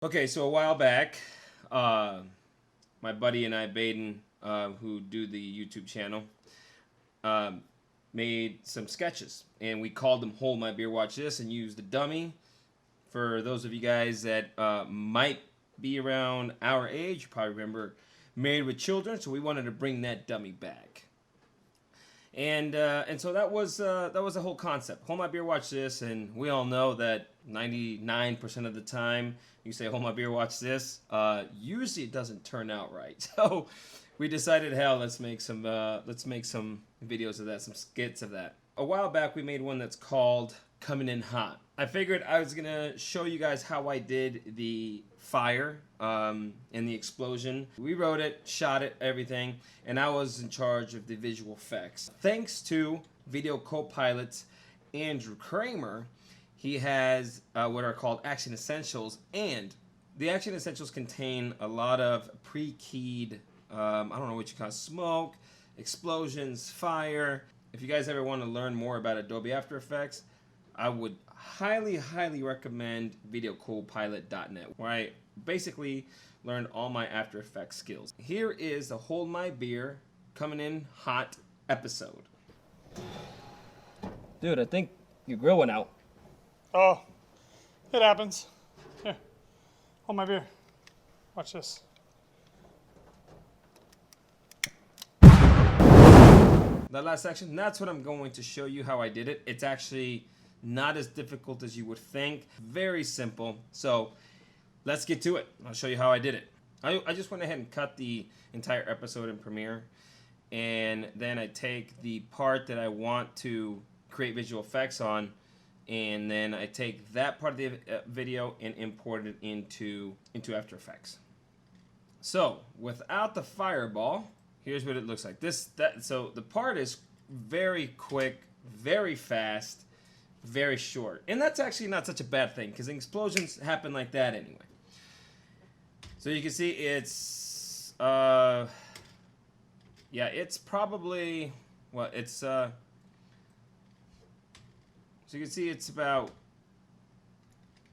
Okay, so a while back, my buddy and I, Baden, who do the YouTube channel, um, made some sketches, and we called them "Hold My Beer, Watch This," and used the dummy. For those of you guys that might be around our age, you probably remember Married with Children, so we wanted to bring that dummy back. And so that was the whole concept. Hold my beer, watch this, and we all know that 99% of the time you say hold my beer, watch this. Usually it doesn't turn out right. So we decided, hell, let's make some videos of that, some skits of that. A while back we made one that's called Coming in Hot. I figured I was gonna show you guys how I did the fire and the explosion. We wrote it, shot it, everything, and I was in charge of the visual effects. Thanks to Video Co-Pilot's Andrew Kramer, he has what are called Action Essentials, and the Action Essentials contain a lot of pre-keyed, I don't know what you call it, smoke, explosions, fire. If you guys ever want to learn more about Adobe After Effects, I would highly recommend videocopilot.net, where I basically learned all my After Effects skills. Here is the Hold My Beer Coming in Hot episode. Dude, I think your grill went out. Oh, it happens. Here, hold my beer. Watch this. That last section, that's what I'm going to show you how I did it. It's actually not as difficult as you would think. Very simple. So let's get to it. I'll show you how I did it. I just went ahead and cut the entire episode in Premiere, and then I take the part that I want to create visual effects on, and then I take that part of the video and import it into After Effects. So without the fireball, here's what it looks like. So the part is very quick, very fast, very short. And that's actually not such a bad thing, because explosions happen like that anyway. So you can see it's, yeah, it's probably, well, it's, so you can see it's about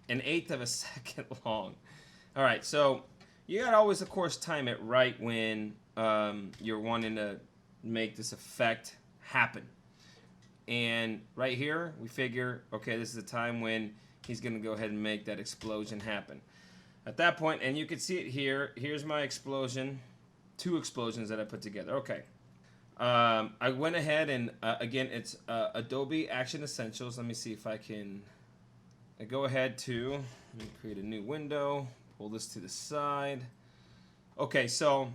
1/8 of a second long. All right, so you gotta always, of course, time it right when you're wanting to make this effect happen. And right here, we figure, okay, this is the time when he's gonna go ahead and make that explosion happen. At that point, and you can see it here, here's my explosion, 2 explosions that I put together. Okay. I went ahead and, again, it's Adobe Action Essentials. Let me see if I can go ahead to, let me create a new window, pull this to the side. Okay, so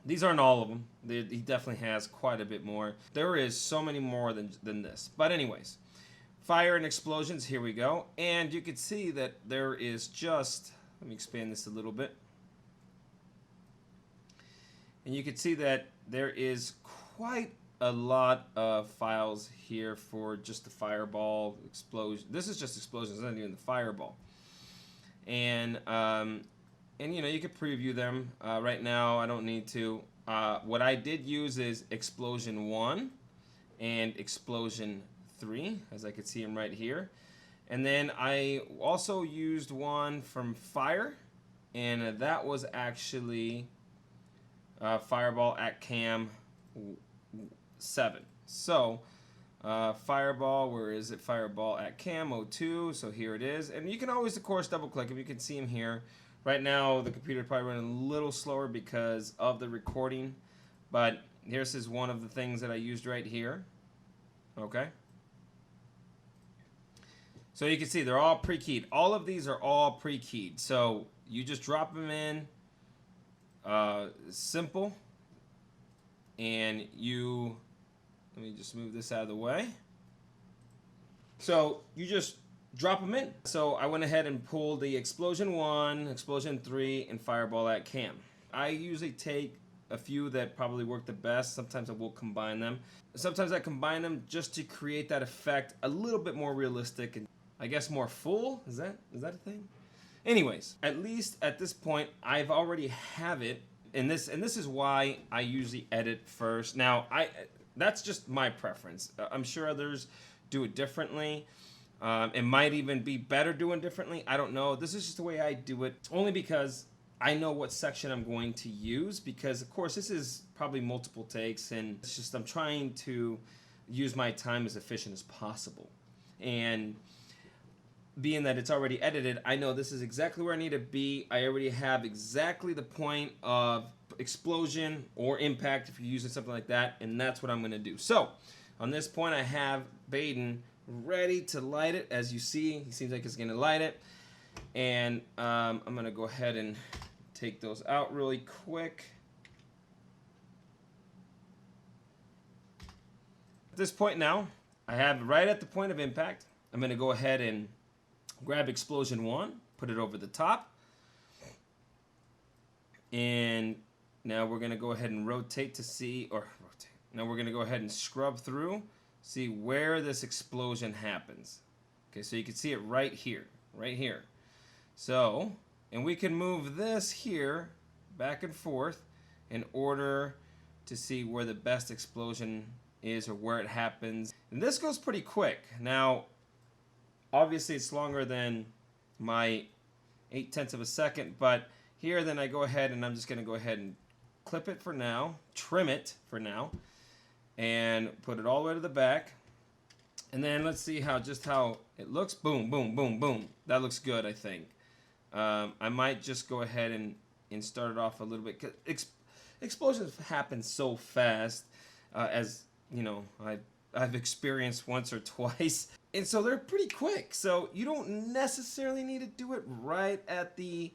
these aren't all of them. He definitely has quite a bit more. There is so many more than this. But anyways, fire and explosions, here we go. And you can see that there is just, let me expand this a little bit. And you can see that there is quite a lot of files here for just the fireball explosion. This is just explosions, not even the fireball. And you know, you could preview them. Right now, I don't need to. What I did use is Explosion 1 and Explosion 3, as I could see them right here. And then I also used one from Fire, and that was actually Fireball at Cam 7. So, Fireball, where is it? Fireball at Cam 02, so here it is. And you can always, of course, double click him. You can see him here. Right now, the computer is probably running a little slower because of the recording, but here's one of the things that I used right here. Okay. So you can see they're all pre-keyed. All of these are all pre-keyed. So you just drop them in, simple, and you, let me just move this out of the way. So you just drop them in. So I went ahead and pulled the Explosion 1, Explosion 3, and Fireball at Cam. I usually take a few that probably work the best. Sometimes I will combine them. Sometimes I combine them just to create that effect a little bit more realistic and I guess more full. Is that a thing? Anyways, at least at this point, I've already have it. And this is why I usually edit first. Now, that's just my preference. I'm sure others do it differently. It might even be better doing differently. I don't know. This is just the way I do it, only because I know what section I'm going to use, because of course this is probably multiple takes, and it's just I'm trying to use my time as efficient as possible. And being that it's already edited, I know this is exactly where I need to be. I already have exactly the point of explosion or impact if you're using something like that, and that's what I'm going to do. So on this point, I have Baden ready to light it. As you see, he seems like he's going to light it. And I'm going to go ahead and take those out really quick. At this point now, I have right at the point of impact. I'm going to go ahead and grab explosion 1, put it over the top. And now we're going to go ahead and rotate to see, now we're going to go ahead and scrub through, see where this explosion happens. Okay, so you can see it right here, right here. So, and we can move this here back and forth in order to see where the best explosion is or where it happens. And this goes pretty quick. Now, obviously it's longer than my 0.8 of a second, but here then I go ahead and I'm just going to go ahead and clip it for now, trim it for now, and put it all the way to the back. And then let's see how it looks. Boom, boom, boom, boom. That looks good, I think. I might just go ahead and start it off a little bit. 'Cause explosions happen so fast, as you know, I've experienced once or twice. And so they're pretty quick. So you don't necessarily need to do it right at the,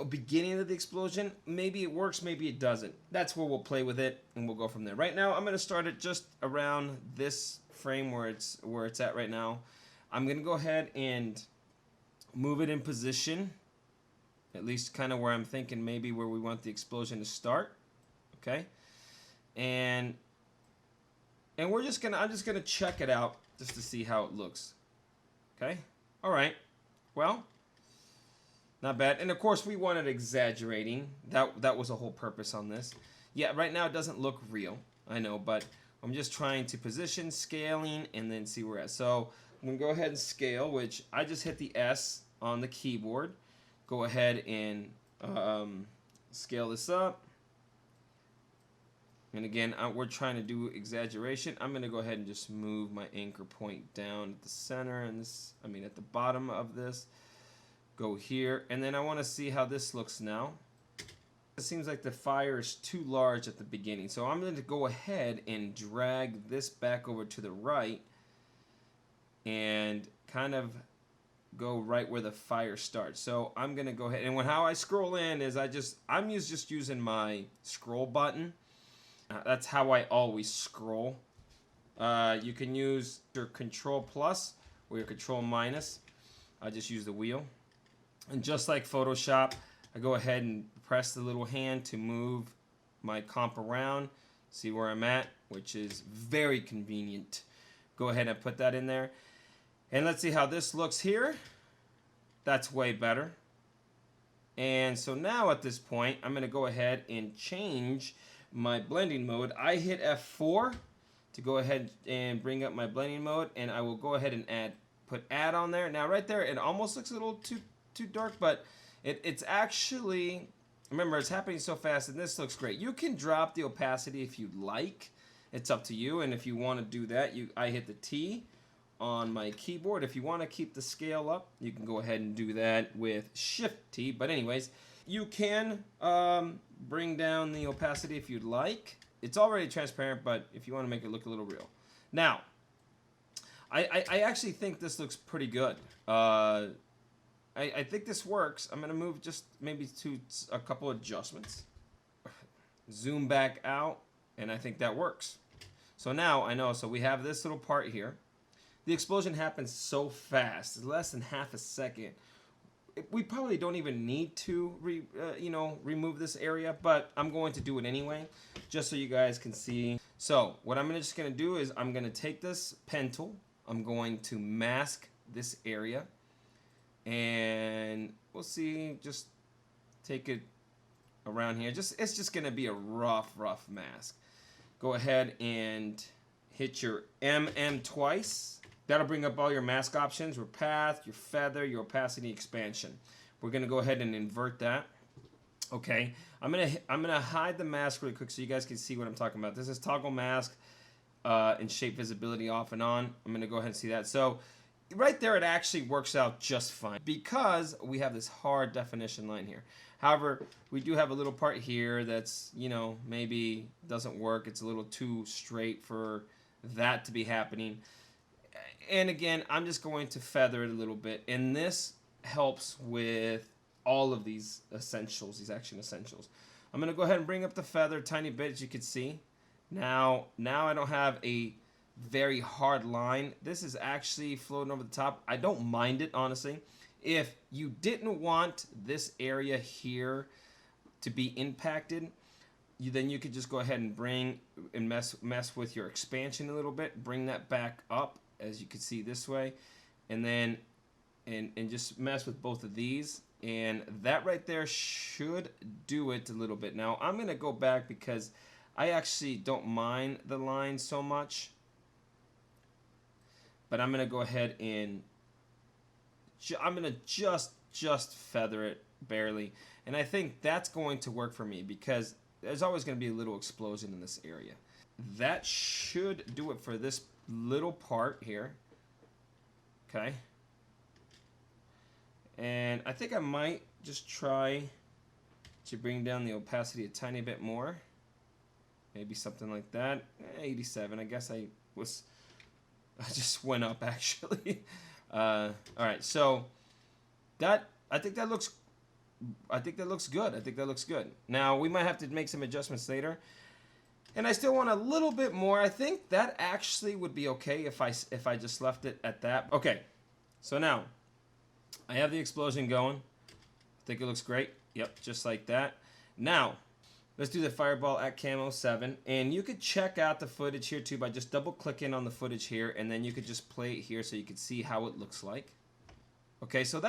beginning of the explosion. Maybe it works, maybe it doesn't. That's where we'll play with it, and we'll go from there. Right now, I'm going to start it just around this frame where it's at right now. I'm going to go ahead and move it in position, at least kind of where I'm thinking maybe where we want the explosion to start. Okay, and I'm just gonna check it out just to see how it looks. Okay, all right, well, not bad. And of course we wanted exaggerating. That was the whole purpose on this. Yeah, right now it doesn't look real, I know, but I'm just trying to position, scaling, and then see where we're at. So I'm gonna go ahead and scale, which I just hit the S on the keyboard. Go ahead and scale this up. And again, we're trying to do exaggeration. I'm gonna go ahead and just move my anchor point down at the center and at the bottom of this. Go here, and then I want to see how this looks now. It seems like the fire is too large at the beginning, so I'm going to go ahead and drag this back over to the right and kind of go right where the fire starts. So I'm going to go ahead, and how I scroll in is I'm just using my scroll button. That's how I always scroll. You can use your Control Plus or your Control Minus. I just use the wheel. And just like Photoshop, I go ahead and press the little hand to move my comp around, see where I'm at, which is very convenient. Go ahead and put that in there. And let's see how this looks here. That's way better. And so now at this point, I'm going to go ahead and change my blending mode. I hit F4 to go ahead and bring up my blending mode, and I will go ahead and put add on there. Now right there, it almost looks a little too dark, but it's actually, remember, it's happening so fast, and this looks great. You can drop the opacity if you'd like. It's up to you, and if you want to do that, I hit the T on my keyboard. If you want to keep the scale up, you can go ahead and do that with Shift T. But anyways, you can bring down the opacity if you'd like. It's already transparent, but if you want to make it look a little real. Now, I actually think this looks pretty good. I think this works. I'm going to move just maybe to a couple adjustments. Zoom back out, and I think that works. So now I know, so we have this little part here. The explosion happens so fast, it's less than half a second. We probably don't even need to remove this area, but I'm going to do it anyway, just so you guys can see. So what I'm just going to do is I'm going to take this pen tool. I'm going to mask this area. And we'll see, just take it around here. It's just going to be a rough mask. Go ahead and hit your MM twice That'll bring up all your mask options, your path, your feather, your opacity, expansion. We're gonna go ahead and invert that. Okay, I'm gonna hide the mask really quick so you guys can see what I'm talking about. This is toggle mask and shape visibility off and on. I'm gonna go ahead and see that. So right there, it actually works out just fine because we have this hard definition line here. However, we do have a little part here that's, you know, maybe doesn't work. It's a little too straight for that to be happening. And again, I'm just going to feather it a little bit. And this helps with all of these essentials, these action essentials. I'm going to go ahead and bring up the feather a tiny bit, as you can see. Now I don't have a very hard line. This is actually floating over the top. I don't mind it, honestly. If you didn't want this area here to be impacted, then you could just go ahead and bring and mess with your expansion a little bit. Bring that back up, as you can see this way, and then and just mess with both of these, and that right there should do it a little bit. Now I'm gonna go back because I actually don't mind the line so much, but I'm gonna go ahead and I'm gonna just feather it barely, and I think that's going to work for me because there's always going to be a little explosion in this area. That should do it for this little part here. Okay. And I think I might just try to bring down the opacity a tiny bit more. Maybe something like that. 87. I guess I just went up actually. All right. So I think that looks good. I think that looks good. Now, we might have to make some adjustments later. And I still want a little bit more. I think that actually would be okay if I just left it at that. Okay, so now I have the explosion going. I think it looks great. Yep, just like that. Now, let's do the fireball at camo 7. And you could check out the footage here too by just double clicking on the footage here. And then you could just play it here so you can see how it looks like. Okay, so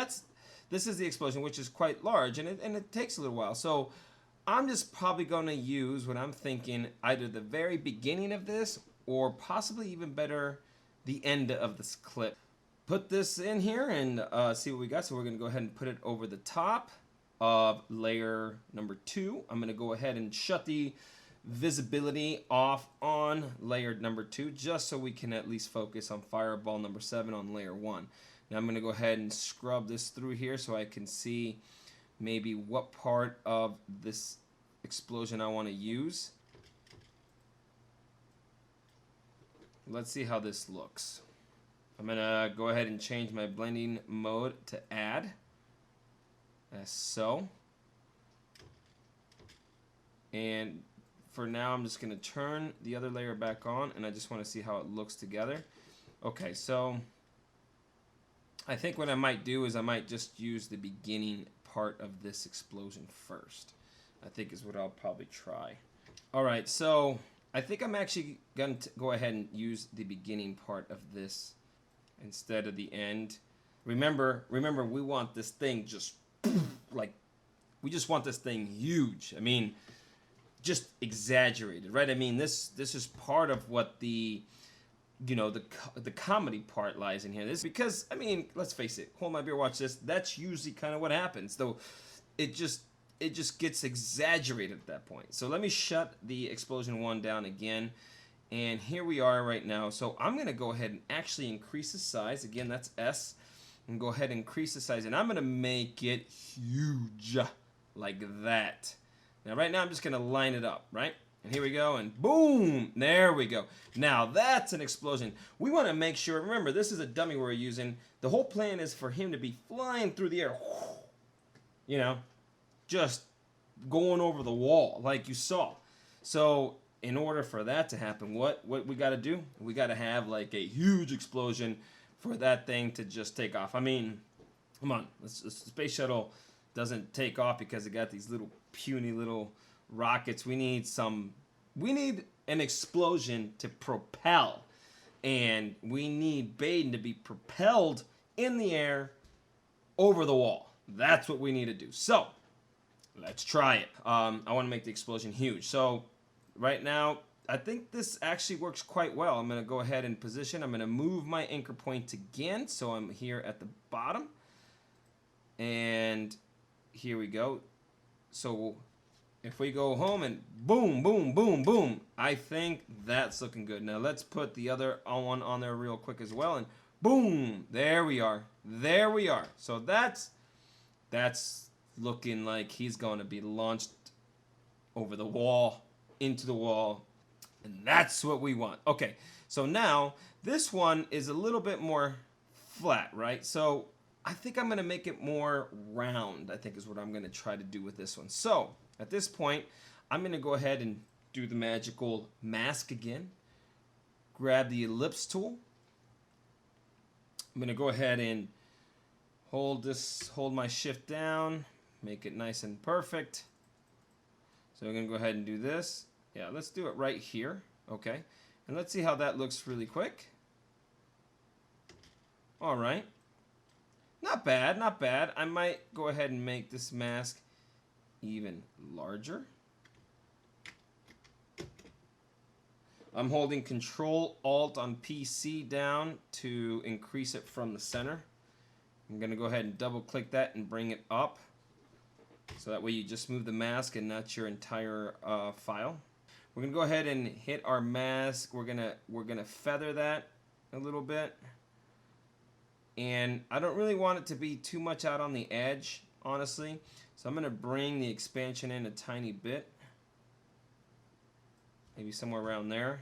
this is the explosion, which is quite large, and it takes a little while. So I'm just probably going to use what I'm thinking either the very beginning of this or possibly even better the end of this clip. Put this in here and see what we got. So we're going to go ahead and put it over the top of layer number 2. I'm going to go ahead and shut the visibility off on layer number 2 just so we can at least focus on fireball number 7 on layer 1. Now I'm going to go ahead and scrub this through here so I can see maybe what part of this explosion I want to use. Let's see how this looks. I'm going to go ahead and change my blending mode to add, as so. And for now, I'm just going to turn the other layer back on, and I just want to see how it looks together. Okay, so I think what I might do is I might just use the beginning part of this explosion first. I think is what I'll probably try. All right, so I think I'm actually going to go ahead and use the beginning part of this instead of the end. Remember, we want this thing just like, we just want this thing huge. I mean, just exaggerated, right? I mean, this is part of what the, you know, the comedy part lies in here. This because, I mean, let's face it, hold my beer, watch this. That's usually kind of what happens, though. It just gets exaggerated at that point. So let me shut the explosion 1 down again, and here we are right now. So I'm gonna go ahead and actually increase the size. Again, that's S, and go ahead and increase the size, and I'm gonna make it huge like that. Now, right now, I'm just gonna line it up, right? And here we go, and boom, there we go. Now, that's an explosion. We want to make sure, remember, this is a dummy we're using. The whole plan is for him to be flying through the air, you know, just going over the wall like you saw. So, in order for that to happen, what we got to do? We got to have like a huge explosion for that thing to just take off. I mean, come on, the space shuttle doesn't take off because it got these little puny little rockets. We need an explosion to propel, and we need Baden to be propelled in the air over the wall. That's what we need to do. So let's try it. I want to make the explosion huge. So right now I think this actually works quite well. I'm going to go ahead and position. I'm going to move my anchor point again, so I'm here at the bottom. And here we go. So if we go home and boom, boom, boom, boom, I think that's looking good. Now let's put the other one on there real quick as well, and boom, there we are. There we are. So that's looking like he's going to be launched over the wall, into the wall, and that's what we want. Okay, so now this one is a little bit more flat, right? So I think I'm going to make it more round, I think is what I'm going to try to do with this one. So at this point, I'm going to go ahead and do the magical mask again. Grab the ellipse tool. I'm going to go ahead and hold my shift down, make it nice and perfect. So we're going to go ahead and do this. Yeah, let's do it right here. Okay. And let's see how that looks really quick. All right. Not bad, not bad. I might go ahead and make this mask even larger. I'm holding Control-Alt on PC down to increase it from the center. I'm going to go ahead and double-click that and bring it up. So that way you just move the mask and not your entire file. We're going to go ahead and hit our mask. We're gonna feather that a little bit. And I don't really want it to be too much out on the edge, honestly. So I'm going to bring the expansion in a tiny bit. Maybe somewhere around there.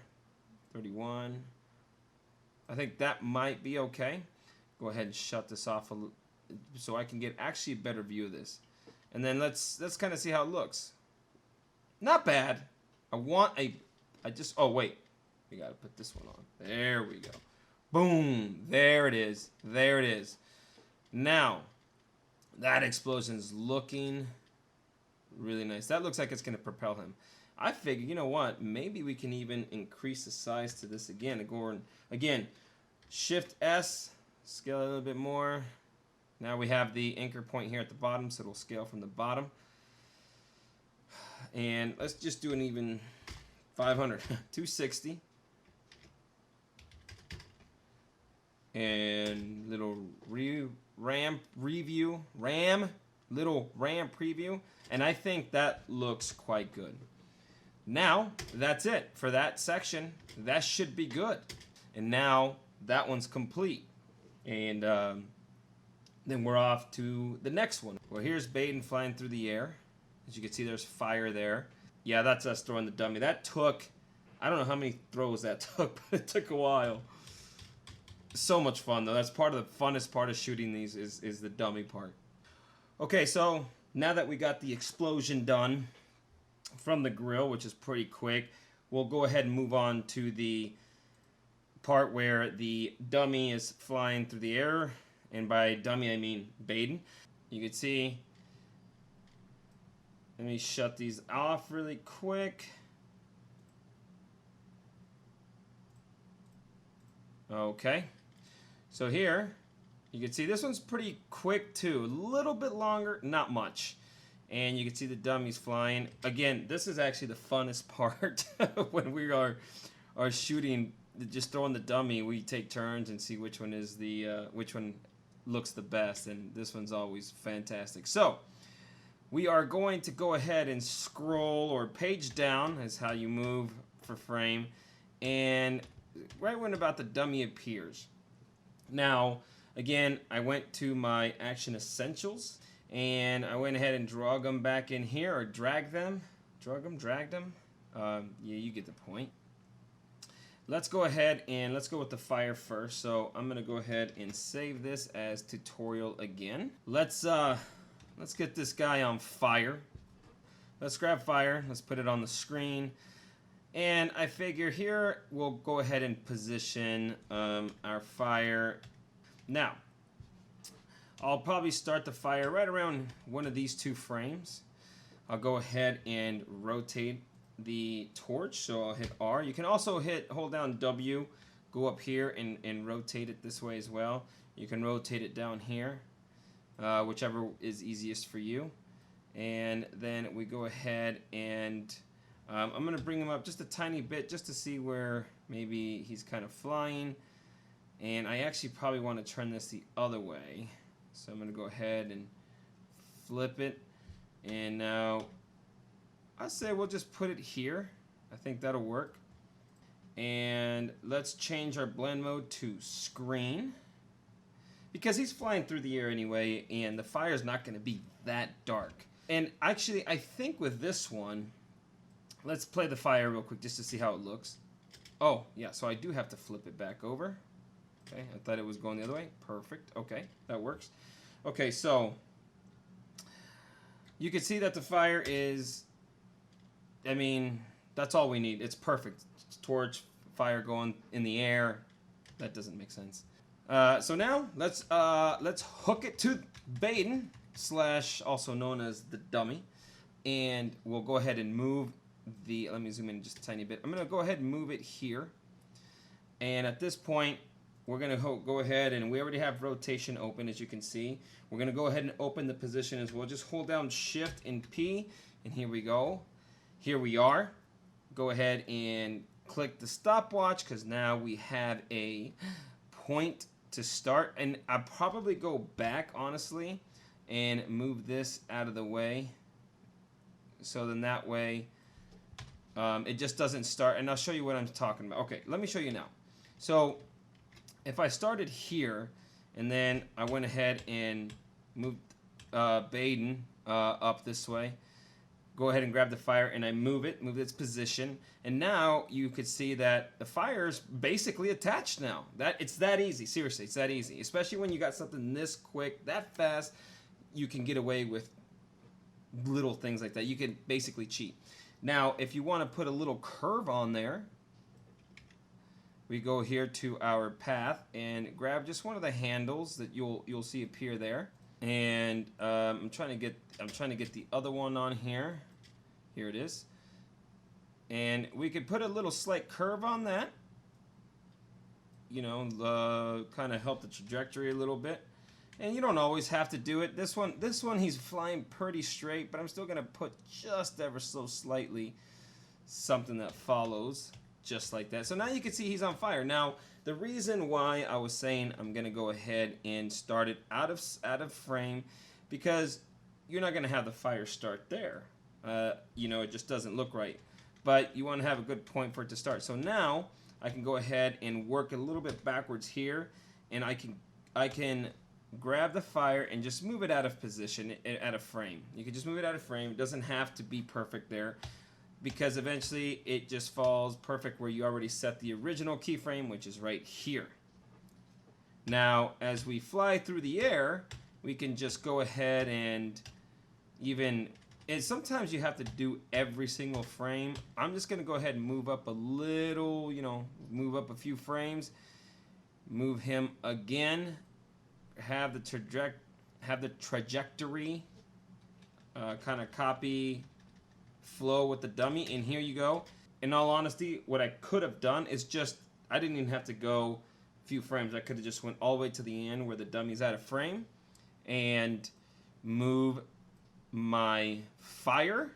31. I think that might be okay. Go ahead and shut this off so I can get actually a better view of this. And then let's kind of see how it looks. Not bad. Oh wait. We got to put this one on. There we go. Boom. There it is. There it is. Now, that explosion's looking really nice. That looks like it's going to propel him. I figure, you know what? Maybe we can even increase the size to this again. Again, Shift S, scale it a little bit more. Now we have the anchor point here at the bottom, so it'll scale from the bottom. And let's just do an even 500, 260. And little RAM preview. And I think that looks quite good. Now, that's it for that section. That should be good. And now that one's complete. And then we're off to the next one. Well, here's Baden flying through the air. As you can see, there's fire there. Yeah, that's us throwing the dummy. That took, I don't know how many throws that took, but it took a while. So much fun, though. That's part of the funnest part of shooting these is the dummy part. Okay, so now that we got the explosion done from the grill, which is pretty quick, we'll go ahead and move on to the part where the dummy is flying through the air. And by dummy, I mean Baden. You can see, let me shut these off really quick. Okay. So here, you can see this one's pretty quick too. A little bit longer, not much. And you can see the dummies flying. Again, this is actually the funnest part when we are shooting, just throwing the dummy. We take turns and see which one is which one looks the best, and this one's always fantastic. So we are going to go ahead and scroll or page down is how you move for frame, and right when about the dummy appears. Now, again, I went to my Action Essentials, and I went ahead and drug them back in here, or dragged them. Yeah, you get the point. Let's go ahead and let's go with the fire first. So I'm gonna go ahead and save this as tutorial again. Let's get this guy on fire. Let's grab fire. Let's put it on the screen. And I figure here we'll go ahead and position our fire. Now, I'll probably start the fire right around one of these two frames. I'll go ahead and rotate the torch, so I'll hit R. You can also hold down W, go up here and rotate it this way as well. You can rotate it down here, whichever is easiest for you. And then we go ahead and I'm going to bring him up just a tiny bit just to see where maybe he's kind of flying. And I actually probably want to turn this the other way. So I'm going to go ahead and flip it. And now I say we'll just put it here. I think that'll work. And let's change our blend mode to screen. Because he's flying through the air anyway, and the fire's not going to be that dark. And actually, I think with this one, let's play the fire real quick just to see how it looks. Oh, yeah, so I do have to flip it back over. Okay, I thought it was going the other way. Perfect. Okay, that works. Okay, so you can see that the fire is, I mean, that's all we need. It's perfect. Torch, fire going in the air. That doesn't make sense. So now let's hook it to Baden, / also known as the dummy, and we'll go ahead and move the. Let me zoom in just a tiny bit. I'm gonna go ahead and move it here, and at this point, we're gonna go ahead and we already have rotation open, as you can see. We're gonna go ahead and open the position as well. Just hold down Shift and P, and here we go. Here we are. Go ahead and click the stopwatch because now we have a point to start, and I'll probably go back honestly and move this out of the way so then that way it just doesn't start, and I'll show you what I'm talking about. Okay, let me show you now. So if I started here and then I went ahead and moved Baden up this way, go ahead and grab the fire and I move its position, and now you could see that the fire's basically attached now. It's that easy. Seriously, it's that easy. Especially when you got something this quick, that fast, you can get away with little things like that. You can basically cheat. Now, if you want to put a little curve on there, we go here to our path and grab just one of the handles that you'll see appear there. And I'm trying to get the other one on here. Here it is. And we could put a little slight curve on that. You know, kind of help the trajectory a little bit. And you don't always have to do it. This one he's flying pretty straight, but I'm still gonna put just ever so slightly something that follows just like that. So now you can see he's on fire. Now, the reason why I was saying I'm gonna go ahead and start it out of frame, because you're not gonna have the fire start there. You know, it just doesn't look right. But you want to have a good point for it to start. So now I can go ahead and work a little bit backwards here, and I can grab the fire and just move it out of position, out of frame. You can just move it out of frame. It doesn't have to be perfect there, because eventually it just falls perfect where you already set the original keyframe, which is right here. Now, as we fly through the air, we can just go ahead and and sometimes you have to do every single frame. I'm just gonna go ahead and move up a little, move up a few frames, move him again, have the trajectory kind of copy flow with the dummy, and here you go. In all honesty, what I could have done is I didn't even have to go a few frames. I could have just went all the way to the end where the dummy's out of frame and move my fire.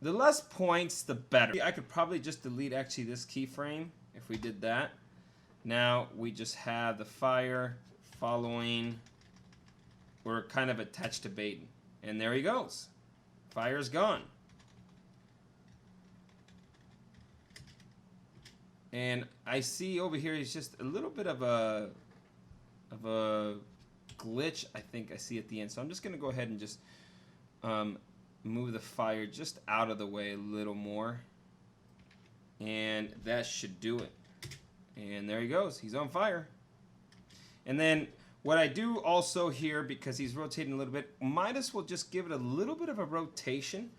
The less points, the better. I could probably just delete actually this keyframe if we did that. Now we just have the fire following. We're kind of attached to Baden. And there he goes. Fire's gone. And I see over here is just a little bit of a glitch, I think I see at the end. So I'm just gonna go ahead and just move the fire just out of the way a little more, and that should do it. And there he goes, he's on fire. And then what I do also here, because he's rotating a little bit, might as well just give it a little bit of a rotation,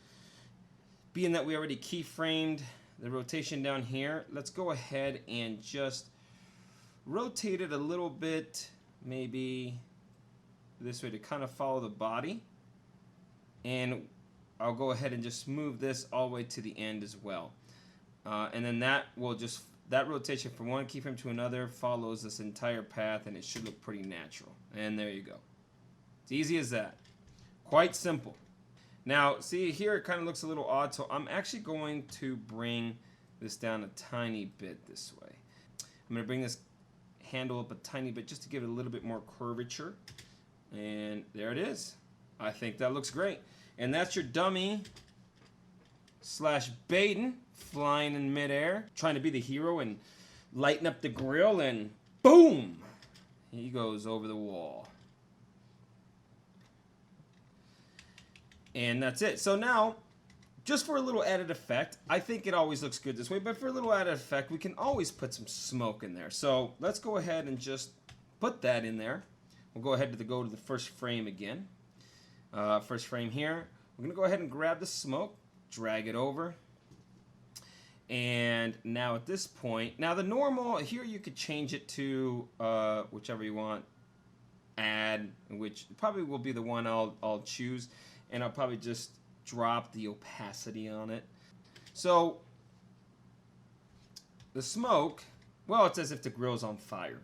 being that we already keyframed the rotation down here. Let's go ahead and just rotate it a little bit, maybe this way to kind of follow the body. And I'll go ahead and just move this all the way to the end as well. And then that rotation from one keyframe to another follows this entire path, and it should look pretty natural. And there you go. It's easy as that. Quite simple. Now, see here it kind of looks a little odd, so I'm actually going to bring this down a tiny bit this way. I'm going to bring this handle up a tiny bit just to give it a little bit more curvature. And there it is. I think that looks great. And that's your dummy slash Baden flying in midair, trying to be the hero and lighten up the grill, and boom! He goes over the wall. And that's it. So now, just for a little added effect, I think it always looks good this way, but for a little added effect, we can always put some smoke in there. So let's go ahead and just put that in there. We'll go ahead to go to the first frame again. First frame here. We're going to go ahead and grab the smoke, drag it over. And now at this point, now the normal, here you could change it to whichever you want, add, which probably will be the one I'll choose. And I'll probably just drop the opacity on it. So the smoke, well, it's as if the grill's on fire.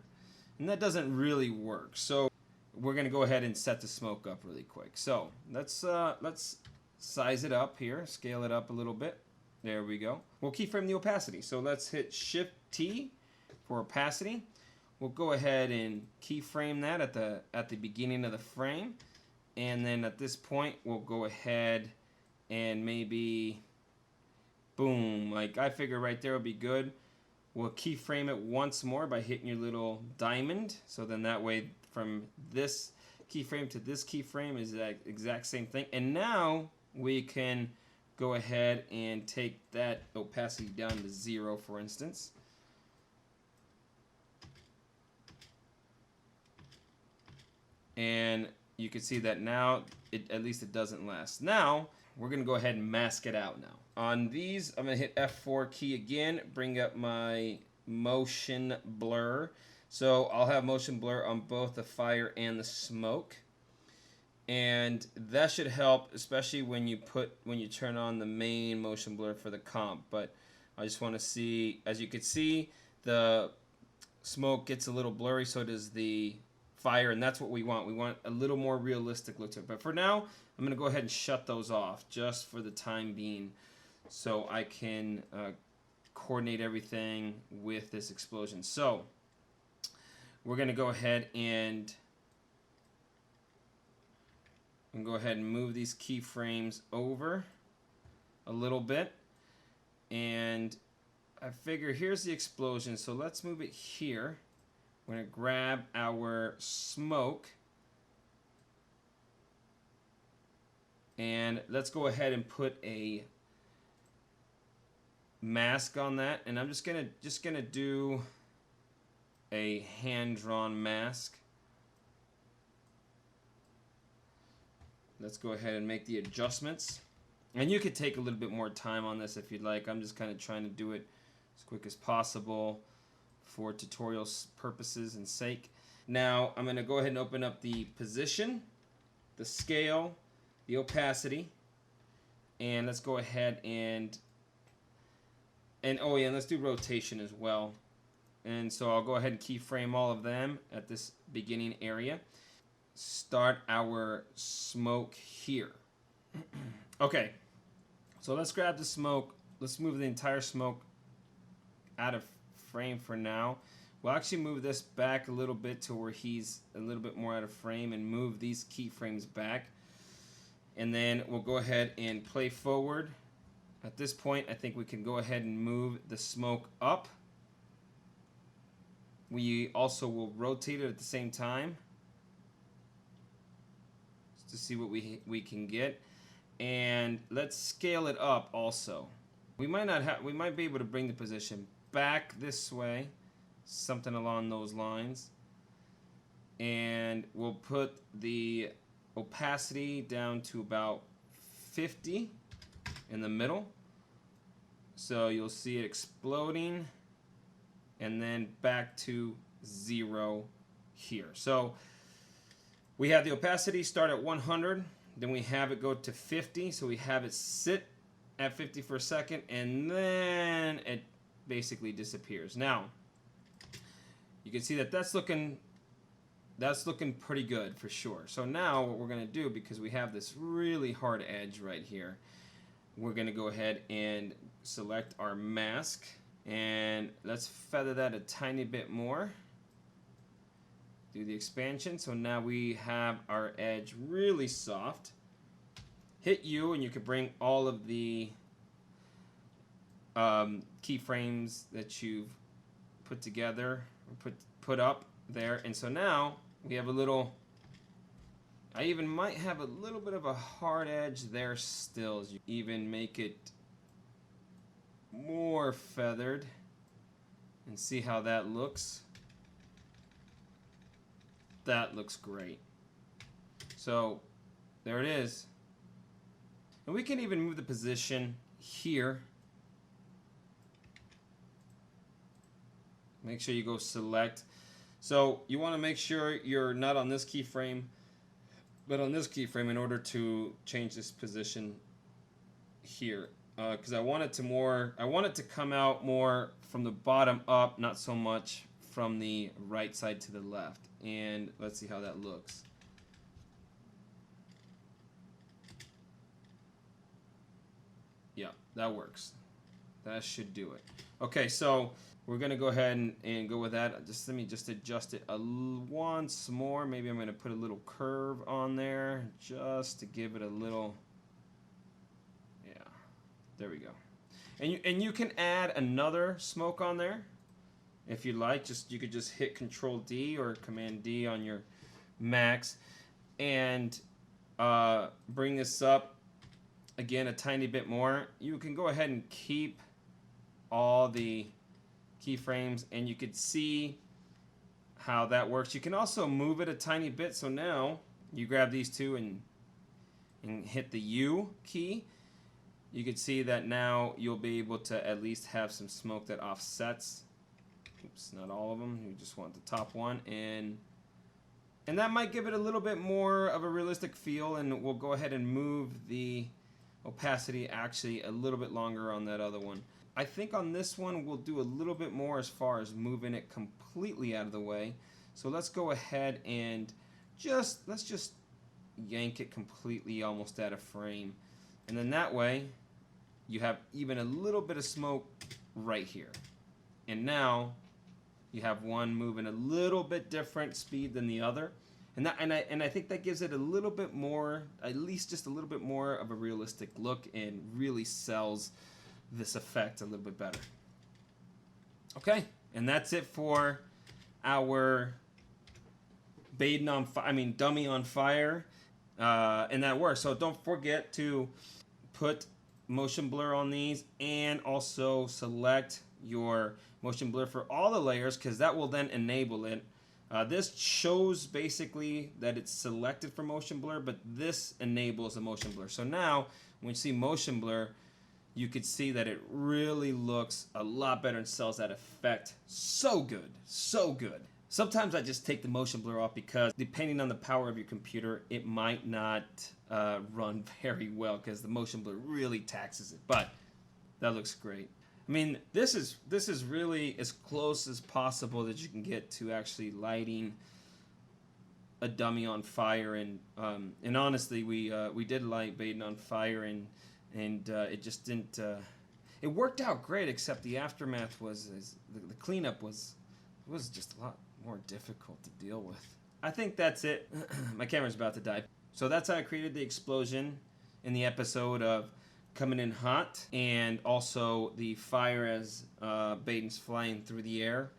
And that doesn't really work. So we're going to go ahead and set the smoke up really quick. So let's size it up here, scale it up a little bit. There we go. We'll keyframe the opacity. So let's hit Shift T for opacity. We'll go ahead and keyframe that at the beginning of the frame. And then at this point, we'll go ahead and maybe, boom, like I figure right there will be good. We'll keyframe it once more by hitting your little diamond. So then that way from this keyframe to this keyframe is that exact same thing. And now we can go ahead and take that opacity down to 0, for instance. And you can see that now, at least it doesn't last. Now, we're going to go ahead and mask it out now. On these, I'm going to hit F4 key again, bring up my motion blur. So I'll have motion blur on both the fire and the smoke. And that should help, especially when you turn on the main motion blur for the comp. But I just want to see, as you can see, the smoke gets a little blurry, so does the fire, and that's what we want. We want a little more realistic look to it. But for now, I'm going to go ahead and shut those off just for the time being so I can coordinate everything with this explosion. So we're going to go ahead and move these keyframes over a little bit. And I figure here's the explosion, so let's move it here. We're going to grab our smoke, and let's go ahead and put a mask on that. And I'm just gonna do a hand-drawn mask. Let's go ahead and make the adjustments. And you could take a little bit more time on this if you'd like. I'm just kind of trying to do it as quick as possible for tutorial purposes and sake. Now I'm going to go ahead and open up the position, the scale, the opacity, and let's go ahead and oh yeah, let's do rotation as well. And so I'll go ahead and keyframe all of them at this beginning area. Start our smoke here. Okay, so let's grab the smoke. Let's move the entire smoke out of frame for now. We'll actually move this back a little bit to where he's a little bit more out of frame and move these keyframes back. And then we'll go ahead and play forward. At this point, I think we can go ahead and move the smoke up. We also will rotate it at the same time just to see what we can get. And let's scale it up also. We might be able to bring the position back this way, something along those lines. And we'll put the opacity down to about 50 in the middle. So you'll see it exploding and then back to 0 here. So we have the opacity start at 100, then we have it go to 50, so we have it sit at 50 for a second, and then it basically disappears. Now, you can see that that's looking pretty good for sure. So now what we're going to do, because we have this really hard edge right here, we're going to go ahead and select our mask, and let's feather that a tiny bit more. Do the expansion. So now we have our edge really soft. Hit U, and you can bring all of the keyframes that you've put together, put up there. And so now we have a little, I even might have a little bit of a hard edge there still, as you even make it more feathered, and see how that looks. That looks great. So there it is. And we can even move the position here. Make sure you go select. So you want to make sure you're not on this keyframe, but on this keyframe in order to change this position here. Because I want it to come out more from the bottom up, not so much from the right side to the left. And let's see how that looks. Yeah, that works. That should do it. Okay, so we're gonna go ahead and go with that. Let me adjust it once more. Maybe I'm gonna put a little curve on there just to give it a little. Yeah, there we go. And you can add another smoke on there if you like. You could just hit Control D or Command D on your Macs and bring this up again a tiny bit more. You can go ahead and keep all the keyframes, and you could see how that works. You can also move it a tiny bit. So now you grab these two and hit the U key. You can see that now you'll be able to at least have some smoke that offsets. Oops, not all of them. You just want the top one, and that might give it a little bit more of a realistic feel. And we'll go ahead and move the opacity actually a little bit longer on that other one. I think on this one we'll do a little bit more as far as moving it completely out of the way. So let's go ahead and let's just yank it completely almost out of frame. And then that way you have even a little bit of smoke right here. And now you have one moving a little bit different speed than the other. And I think that gives it a little bit more, at least just a little bit more of a realistic look, and really sells this effect a little bit better. Okay, and that's it for our dummy on fire, and that works. So don't forget to put motion blur on these, and also select your motion blur for all the layers, because that will then enable it. This shows basically that it's selected for motion blur, but this enables the motion blur. So now when you see motion blur, you could see that it really looks a lot better and sells that effect so good, so good. Sometimes I just take the motion blur off because depending on the power of your computer, it might not run very well because the motion blur really taxes it, but that looks great. I mean, this is really as close as possible that you can get to actually lighting a dummy on fire. And honestly, we did light Baden on fire, and it just didn't. It worked out great, except the aftermath the cleanup was just a lot more difficult to deal with. I think that's it. My camera's about to die. So that's how I created the explosion in the episode of Coming in Hot, and also the fire as Baden's flying through the air.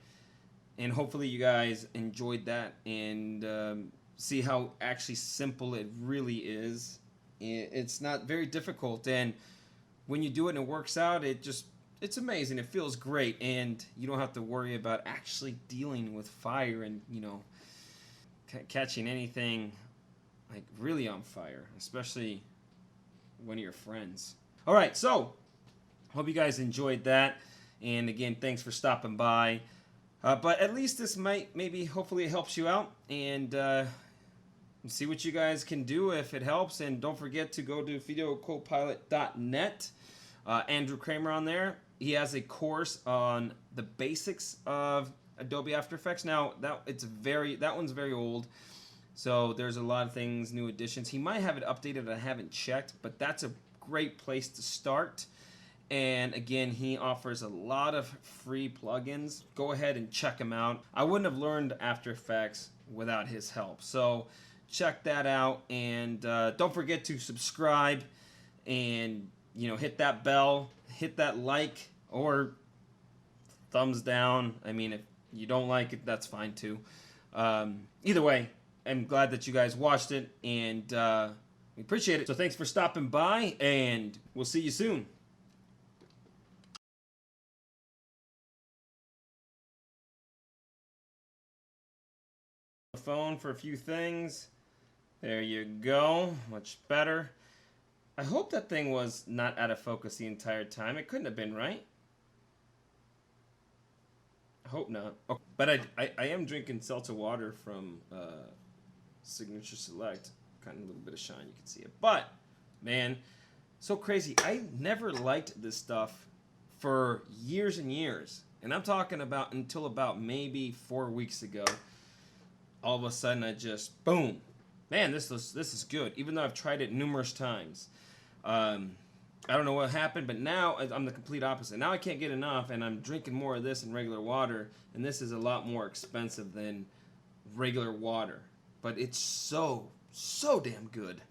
And hopefully you guys enjoyed that, and see how actually simple it really is. It's not very difficult, and when you do it and it works out, it's amazing. It feels great, and you don't have to worry about actually dealing with fire and catching anything like really on fire, especially one of your friends. All right, so hope you guys enjoyed that, and again, thanks for stopping by. But at least this hopefully it helps you out, and see what you guys can do if it helps. And don't forget to go to videocopilot.net. Andrew Kramer on there. He has a course on the basics of Adobe After Effects. Now that one's very old, so there's a lot of things, new additions. He might have it updated. I haven't checked, but that's a great place to start. And again, he offers a lot of free plugins. Go ahead and check him out. I wouldn't have learned After Effects without his help. So check that out, and don't forget to subscribe, and hit that bell, hit that like or thumbs down. I mean, if you don't like it, that's fine too. Either way, I'm glad that you guys watched it, and we appreciate it. So thanks for stopping by, and we'll see you soon. Phone for a few things. There you go. Much better. I hope that thing was not out of focus the entire time. It couldn't have been, right? I hope not. Oh, but I am drinking seltzer water from Signature Select. Kind of a little bit of shine, you can see it. But, man, so crazy. I never liked this stuff for years and years. And I'm talking about until about maybe 4 weeks ago. All of a sudden, I just, boom. Man, this is good. Even though I've tried it numerous times. I don't know what happened, but now I'm the complete opposite. Now I can't get enough, and I'm drinking more of this than regular water, and this is a lot more expensive than regular water. But it's so damn good.